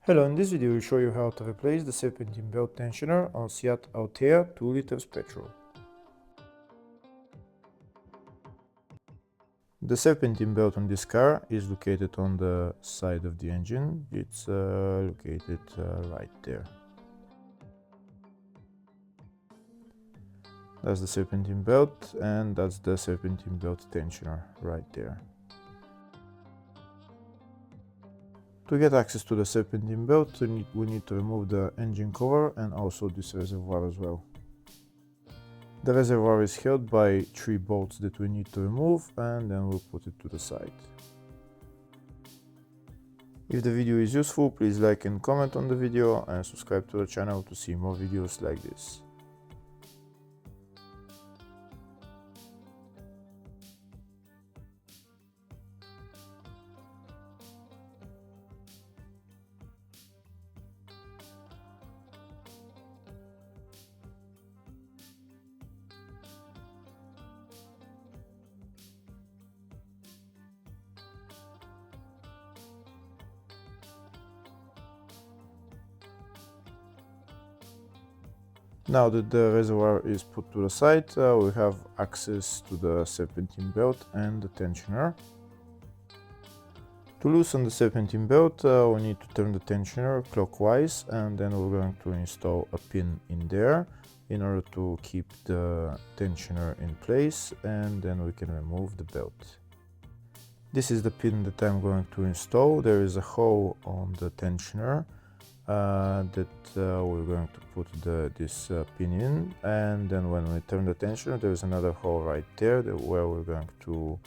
Hello, in this video we'll show you how to replace the serpentine belt tensioner on Seat Altea 2 liters petrol. The serpentine belt on this car is located on the side of the engine. It's located right there. That's the serpentine belt, and that's the serpentine belt tensioner right there. To get access to the serpentine belt, we need to remove the engine cover and also this reservoir as well. The reservoir is held by 3 bolts that we need to remove, and then we'll put it to the side. If the video is useful, please like and comment on the video and subscribe to the channel to see more videos like this. Now that the reservoir is put to the side, we have access to the serpentine belt and the tensioner. To loosen the serpentine belt, we need to turn the tensioner clockwise, and then we're going to install a pin in there in order to keep the tensioner in place, and then we can remove the belt. This is the pin that I'm going to install. There is a hole on the tensioner that we're going to put this pin in, and then when we turn the tensioner, there's another hole right there where we're going to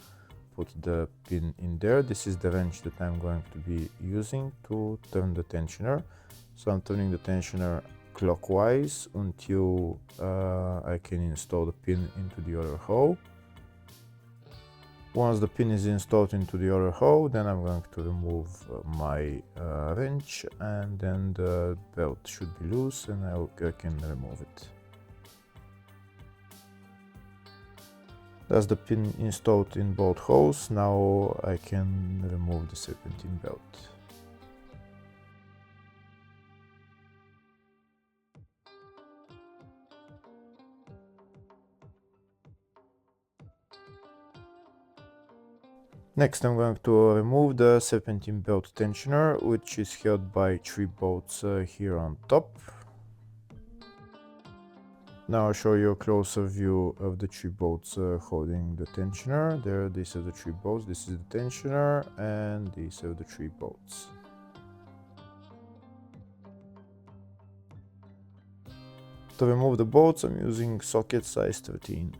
put the pin in there. This is the wrench that I'm going to be using to turn the tensioner. So I'm turning the tensioner clockwise until I can install the pin into the other hole. Once the pin is installed into the other hole, then I'm going to remove my wrench, and then the belt should be loose and I can remove it. That's the pin installed in both holes. Now I can remove the serpentine belt. Next, I'm going to remove the serpentine belt tensioner, which is held by 3 bolts here on top. Now I'll show you a closer view of the 3 bolts holding the tensioner. These are the 3 bolts, this is the tensioner, and these are the 3 bolts. To remove the bolts, I'm using socket size 13.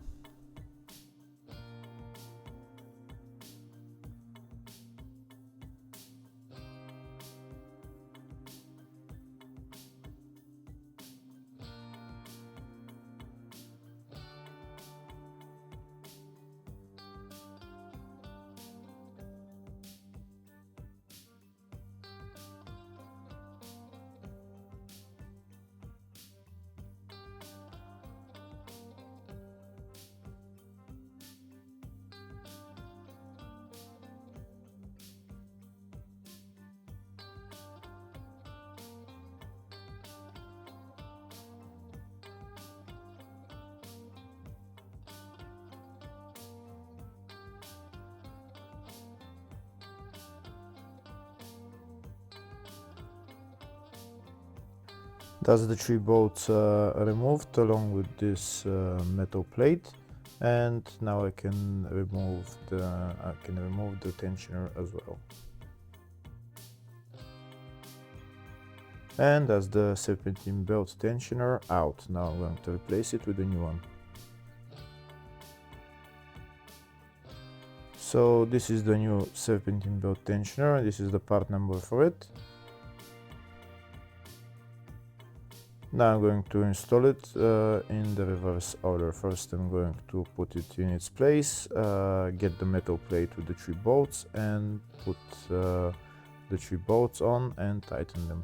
That's the 3 bolts removed along with this metal plate, and now I can remove the tensioner as well. And that's the serpentine belt tensioner out. Now I'm going to replace it with a new one. So this is the new serpentine belt tensioner. This is the part number for it. Now I'm going to install it in the reverse order. First I'm going to put it in its place, get the metal plate with the 3 bolts, and put the 3 bolts on and tighten them.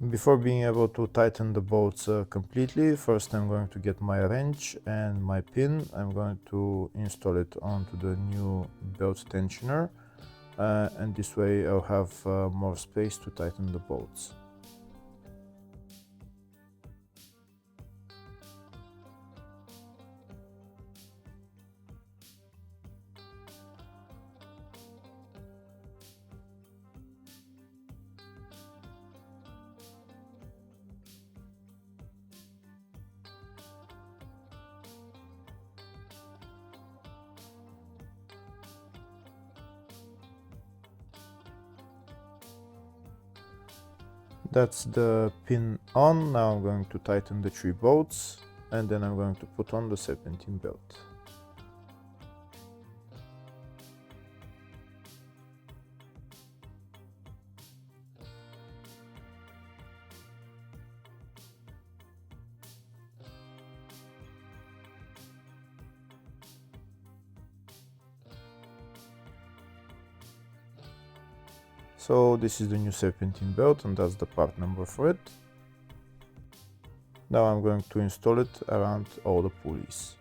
Before being able to tighten the bolts completely, first I'm going to get my wrench and my pin. I'm going to install it onto the new belt tensioner, and this way I'll have more space to tighten the bolts. That's the pin on. Now I'm going to tighten the 3 bolts, and then I'm going to put on the serpentine belt. So this is the new serpentine belt, and that's the part number for it. Now I'm going to install it around all the pulleys.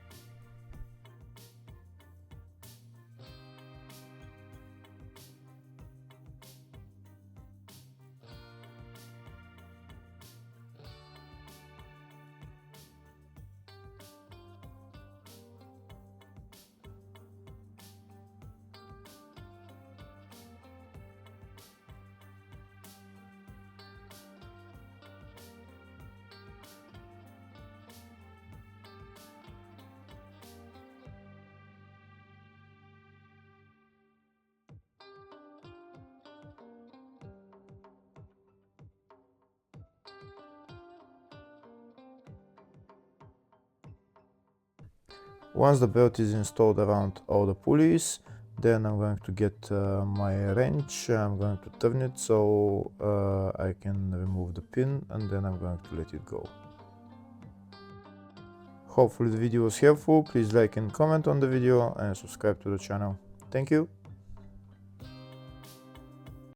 Once the belt is installed around all the pulleys, then I'm going to get my wrench. I'm going to turn it so I can remove the pin, and then I'm going to let it go. Hopefully the video was helpful. Please like and comment on the video and subscribe to the channel. Thank you.